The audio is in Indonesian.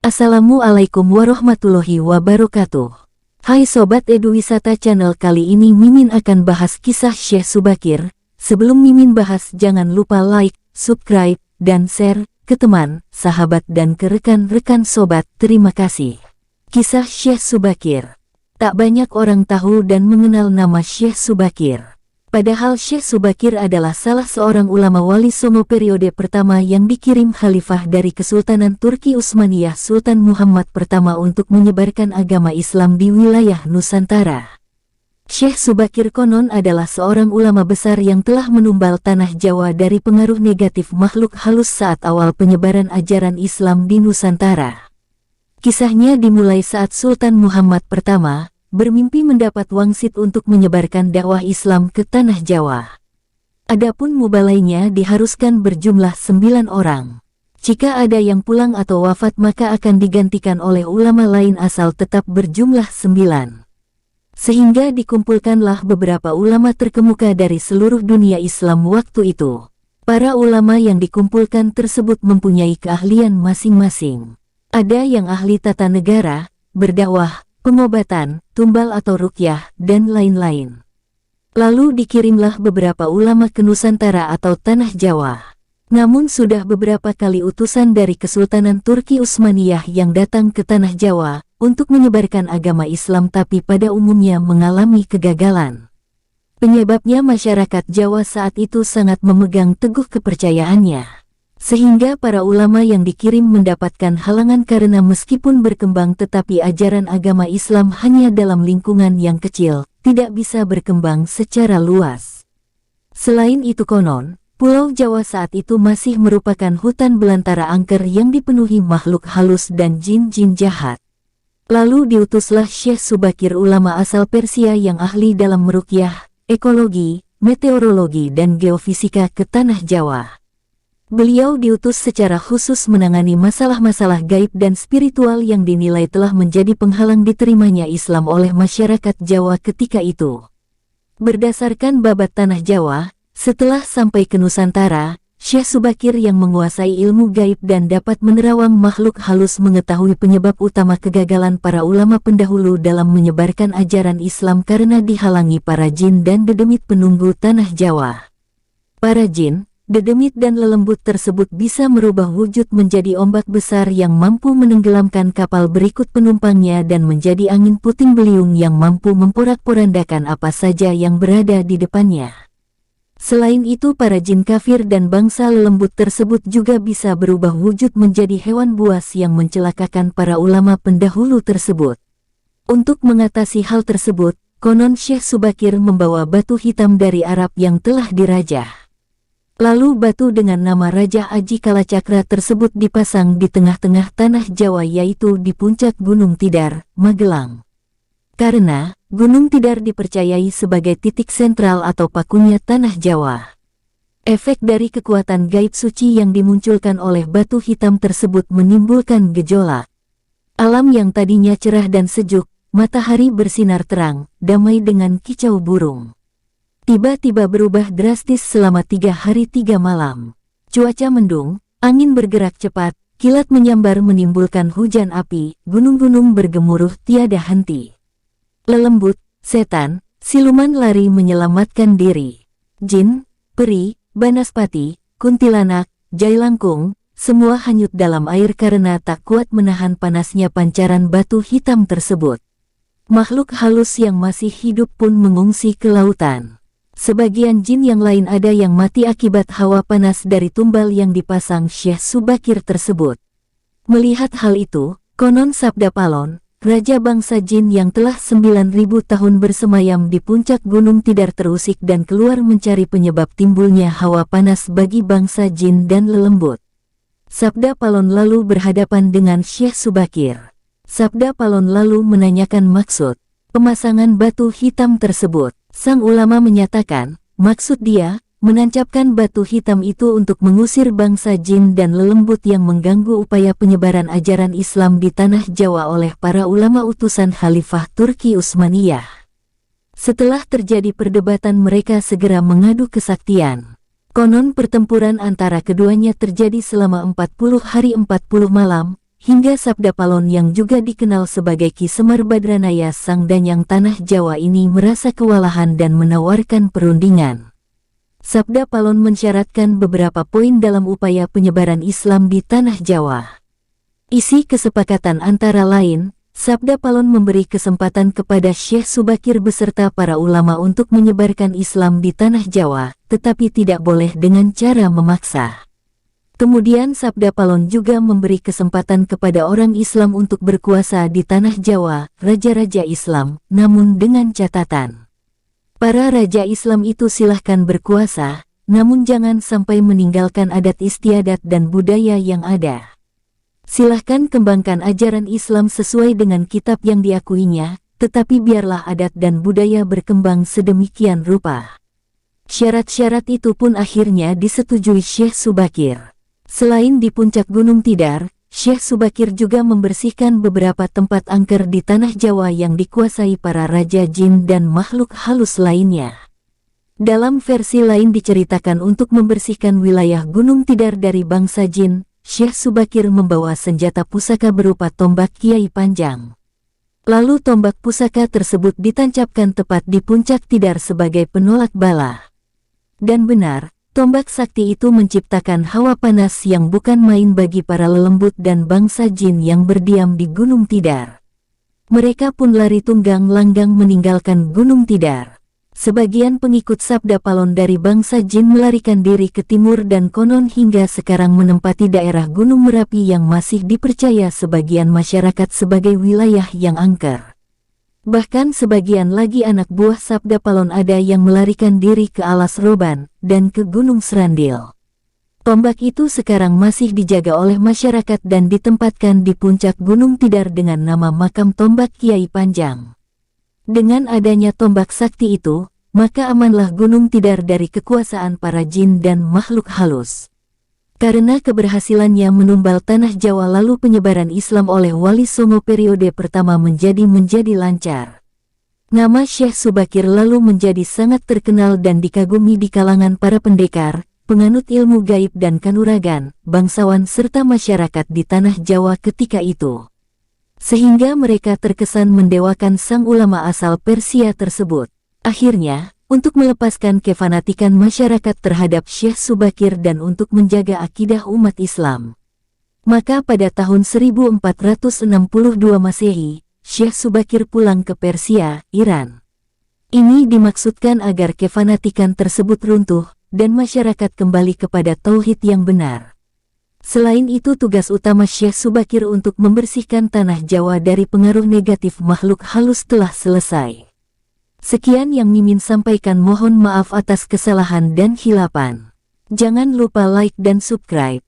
Assalamualaikum warahmatullahi wabarakatuh. Hai Sobat Edu Wisata Channel, kali ini Mimin akan bahas kisah Syekh Subakir. Sebelum Mimin bahas, jangan lupa like, subscribe, dan share ke teman, sahabat dan ke rekan-rekan sobat. Terima kasih. Kisah Syekh Subakir. Tak banyak orang tahu dan mengenal nama Syekh Subakir. Padahal Syekh Subakir adalah salah seorang ulama wali Songo periode pertama yang dikirim khalifah dari Kesultanan Turki Utsmaniyah Sultan Muhammad pertama untuk menyebarkan agama Islam di wilayah Nusantara. Syekh Subakir konon adalah seorang ulama besar yang telah menumbal tanah Jawa dari pengaruh negatif makhluk halus saat awal penyebaran ajaran Islam di Nusantara. Kisahnya dimulai saat Sultan Muhammad pertama bermimpi mendapat wangsit untuk menyebarkan dakwah Islam ke tanah Jawa. Adapun mubalainya diharuskan berjumlah 9 orang. Jika ada yang pulang atau wafat maka akan digantikan oleh ulama lain asal tetap berjumlah 9. Sehingga dikumpulkanlah beberapa ulama terkemuka dari seluruh dunia Islam waktu itu. Para ulama yang dikumpulkan tersebut mempunyai keahlian masing-masing. Ada yang ahli tata negara, berdakwah, pengobatan, tumbal atau ruqyah, dan lain-lain. Lalu dikirimlah beberapa ulama ke Nusantara atau tanah Jawa. Namun sudah beberapa kali utusan dari Kesultanan Turki Utsmaniyah yang datang ke tanah Jawa untuk menyebarkan agama Islam, tapi pada umumnya mengalami kegagalan. Penyebabnya masyarakat Jawa saat itu sangat memegang teguh kepercayaannya. Sehingga para ulama yang dikirim mendapatkan halangan karena meskipun berkembang tetapi ajaran agama Islam hanya dalam lingkungan yang kecil, tidak bisa berkembang secara luas. Selain itu konon, Pulau Jawa saat itu masih merupakan hutan belantara angker yang dipenuhi makhluk halus dan jin-jin jahat. Lalu diutuslah Syekh Subakir, ulama asal Persia yang ahli dalam meruqyah, ekologi, meteorologi dan geofisika, ke tanah Jawa. Beliau diutus secara khusus menangani masalah-masalah gaib dan spiritual yang dinilai telah menjadi penghalang diterimanya Islam oleh masyarakat Jawa ketika itu. Berdasarkan babat tanah Jawa, setelah sampai ke Nusantara, Syekh Subakir yang menguasai ilmu gaib dan dapat menerawang makhluk halus mengetahui penyebab utama kegagalan para ulama pendahulu dalam menyebarkan ajaran Islam karena dihalangi para jin dan dedemit penunggu tanah Jawa. Para jin, dedemit dan lelembut tersebut bisa merubah wujud menjadi ombak besar yang mampu menenggelamkan kapal berikut penumpangnya dan menjadi angin puting beliung yang mampu memporak-porandakan apa saja yang berada di depannya. Selain itu, para jin kafir dan bangsa lelembut tersebut juga bisa berubah wujud menjadi hewan buas yang mencelakakan para ulama pendahulu tersebut. Untuk mengatasi hal tersebut, konon Syekh Subakir membawa batu hitam dari Arab yang telah dirajah. Lalu batu dengan nama Raja Aji Kalacakra tersebut dipasang di tengah-tengah tanah Jawa, yaitu di puncak Gunung Tidar, Magelang. Karena Gunung Tidar dipercayai sebagai titik sentral atau pakunya tanah Jawa. Efek dari kekuatan gaib suci yang dimunculkan oleh batu hitam tersebut menimbulkan gejolak. Alam yang tadinya cerah dan sejuk, matahari bersinar terang, damai dengan kicau burung, tiba-tiba berubah drastis selama 3 hari 3 malam. Cuaca mendung, angin bergerak cepat, kilat menyambar menimbulkan hujan api, gunung-gunung bergemuruh tiada henti. Lelembut, setan, siluman lari menyelamatkan diri. Jin, peri, banaspati, kuntilanak, jailangkung, semua hanyut dalam air karena tak kuat menahan panasnya pancaran batu hitam tersebut. Makhluk halus yang masih hidup pun mengungsi ke lautan. Sebagian jin yang lain ada yang mati akibat hawa panas dari tumbal yang dipasang Syekh Subakir tersebut. Melihat hal itu, konon Sabda Palon, raja bangsa jin yang telah 9.000 tahun bersemayam di puncak Gunung Tidar, terusik dan keluar mencari penyebab timbulnya hawa panas bagi bangsa jin dan lelembut. Sabda Palon lalu berhadapan dengan Syekh Subakir. Sabda Palon lalu menanyakan maksud pemasangan batu hitam tersebut. Sang ulama menyatakan, maksud dia, menancapkan batu hitam itu untuk mengusir bangsa jin dan lelembut yang mengganggu upaya penyebaran ajaran Islam di tanah Jawa oleh para ulama utusan Khalifah Turki Utsmaniyah. Setelah terjadi perdebatan, mereka segera mengadu kesaktian. Konon pertempuran antara keduanya terjadi selama 40 hari 40 malam, hingga Sabda Palon yang juga dikenal sebagai Ki Semar Badranaya Sang Danyang Tanah Jawa ini merasa kewalahan dan menawarkan perundingan. Sabda Palon mensyaratkan beberapa poin dalam upaya penyebaran Islam di Tanah Jawa. Isi kesepakatan antara lain, Sabda Palon memberi kesempatan kepada Syekh Subakir beserta para ulama untuk menyebarkan Islam di Tanah Jawa, tetapi tidak boleh dengan cara memaksa. Kemudian Sabda Palon juga memberi kesempatan kepada orang Islam untuk berkuasa di Tanah Jawa, raja-raja Islam, namun dengan catatan. Para raja Islam itu silahkan berkuasa, namun jangan sampai meninggalkan adat istiadat dan budaya yang ada. Silahkan kembangkan ajaran Islam sesuai dengan kitab yang diakuinya, tetapi biarlah adat dan budaya berkembang sedemikian rupa. Syarat-syarat itu pun akhirnya disetujui Syekh Subakir. Selain di puncak Gunung Tidar, Syekh Subakir juga membersihkan beberapa tempat angker di Tanah Jawa yang dikuasai para raja jin dan makhluk halus lainnya. Dalam versi lain diceritakan untuk membersihkan wilayah Gunung Tidar dari bangsa jin, Syekh Subakir membawa senjata pusaka berupa tombak Kiai Panjang. Lalu tombak pusaka tersebut ditancapkan tepat di puncak Tidar sebagai penolak bala. Dan benar, tombak sakti itu menciptakan hawa panas yang bukan main bagi para lelembut dan bangsa jin yang berdiam di Gunung Tidar. Mereka pun lari tunggang langgang meninggalkan Gunung Tidar. Sebagian pengikut Sabda Palon dari bangsa jin melarikan diri ke timur dan konon hingga sekarang menempati daerah Gunung Merapi yang masih dipercaya sebagian masyarakat sebagai wilayah yang angker. Bahkan sebagian lagi anak buah Sabda Palon ada yang melarikan diri ke Alas Roban dan ke Gunung Serandil. Tombak itu sekarang masih dijaga oleh masyarakat dan ditempatkan di puncak Gunung Tidar dengan nama makam Tombak Kiai Panjang. Dengan adanya tombak sakti itu, maka amanlah Gunung Tidar dari kekuasaan para jin dan makhluk halus. Karena keberhasilannya menumbal Tanah Jawa lalu penyebaran Islam oleh Wali Songo periode pertama menjadi lancar. Nama Syekh Subakir lalu menjadi sangat terkenal dan dikagumi di kalangan para pendekar, penganut ilmu gaib dan kanuragan, bangsawan serta masyarakat di Tanah Jawa ketika itu. Sehingga mereka terkesan mendewakan sang ulama asal Persia tersebut. Akhirnya, untuk melepaskan kefanatikan masyarakat terhadap Syekh Subakir dan untuk menjaga akidah umat Islam, maka pada tahun 1462 Masehi, Syekh Subakir pulang ke Persia, Iran. Ini dimaksudkan agar kefanatikan tersebut runtuh, dan masyarakat kembali kepada tauhid yang benar. Selain itu tugas utama Syekh Subakir untuk membersihkan Tanah Jawa dari pengaruh negatif makhluk halus telah selesai. Sekian yang Mimin sampaikan, mohon maaf atas kesalahan dan khilapan. Jangan lupa like dan subscribe.